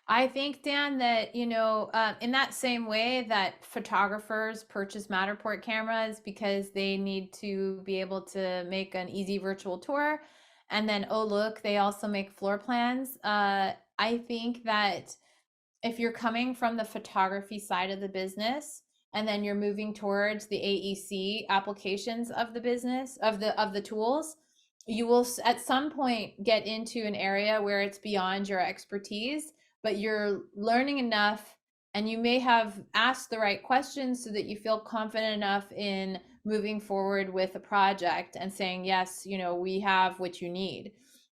I think, Dan, that, in that same way that photographers purchase Matterport cameras because they need to be able to make an easy virtual tour. And then, oh, look, they also make floor plans. I think that if you're coming from the photography side of the business and then you're moving towards the AEC applications of the business of the tools, you will at some point get into an area where it's beyond your expertise, but you're learning enough and you may have asked the right questions so that you feel confident enough in moving forward with a project and saying, yes, we have what you need.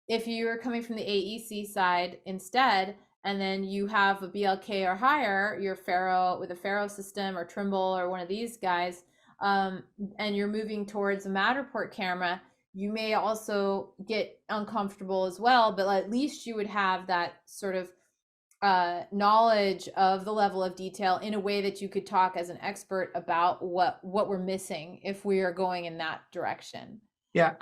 If you're coming from the AEC side instead, and then you have a BLK or higher, your Faro with a Faro system or Trimble or one of these guys, and you're moving towards a Matterport camera, you may also get uncomfortable as well, but at least you would have that sort of knowledge of the level of detail in a way that you could talk as an expert about what we're missing if we are going in that direction. Yeah,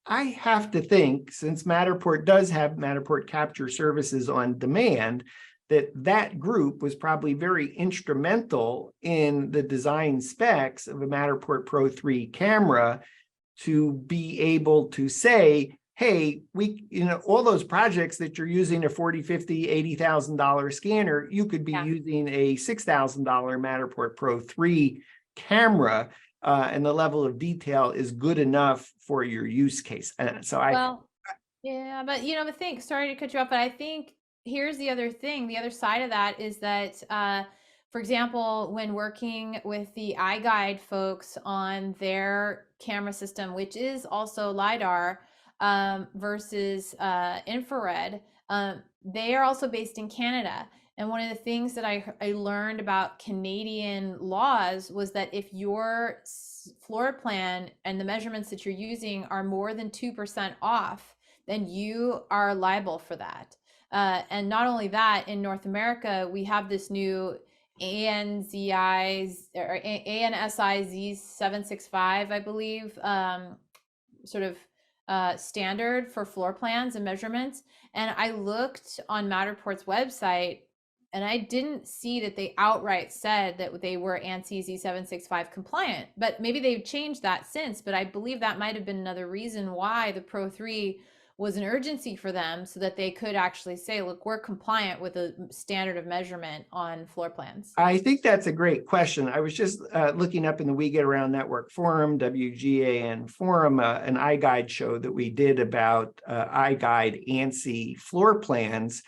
I have to think, since Matterport does have Matterport capture services on demand, that group was probably very instrumental in the design specs of a Matterport Pro3 camera to be able to say, hey, all those projects that you're using a $40, $50, $80,000 scanner, you could be using a $6,000 Matterport Pro3 camera. And the level of detail is good enough for your use case. And so yeah, but sorry to cut you off, but I think here's the other thing. The other side of that is that, for example, when working with the iGuide folks on their camera system, which is also LiDAR versus infrared, they are also based in Canada. And one of the things that I learned about Canadian laws was that if your floor plan and the measurements that you're using are more than 2% off, then you are liable for that. And not only that, in North America, we have this new ANSI Z765, I believe, sort of standard for floor plans and measurements. And I looked on Matterport's website and I didn't see that they outright said that they were ANSI Z765 compliant, but maybe they've changed that since. But I believe that might have been another reason why the Pro 3 was an urgency for them, so that they could actually say, look, we're compliant with a standard of measurement on floor plans. I think that's a great question. I was just looking up in the We Get Around Network forum, WGAN forum, an iGuide show that we did about iGuide ANSI floor plans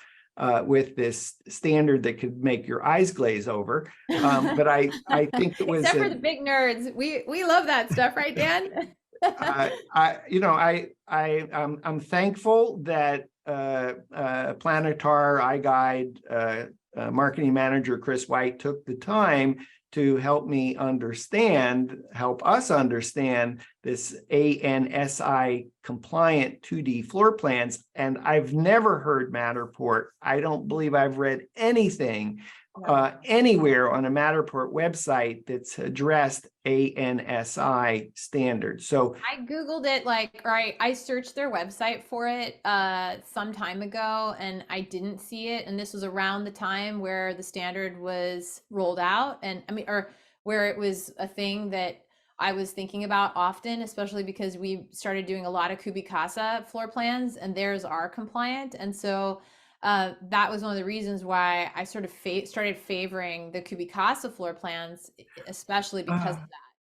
with this standard that could make your eyes glaze over. But I think it was except for the big nerds. We love that stuff, right, Dan? I'm thankful that Planetar iGuide marketing manager Chris White took the time to help us understand this ANSI compliant 2D floor plans. And I've never heard Matterport. I don't believe I've read anything anywhere on a Matterport website that's addressed ANSI standards. So I Googled it, I searched their website for it some time ago and I didn't see it. And this was around the time where the standard was rolled out, or where it was a thing that I was thinking about often, especially because we started doing a lot of Kubicasa floor plans and theirs are compliant. And so that was one of the reasons why I sort of started favoring the Kubicasa floor plans, especially because of that.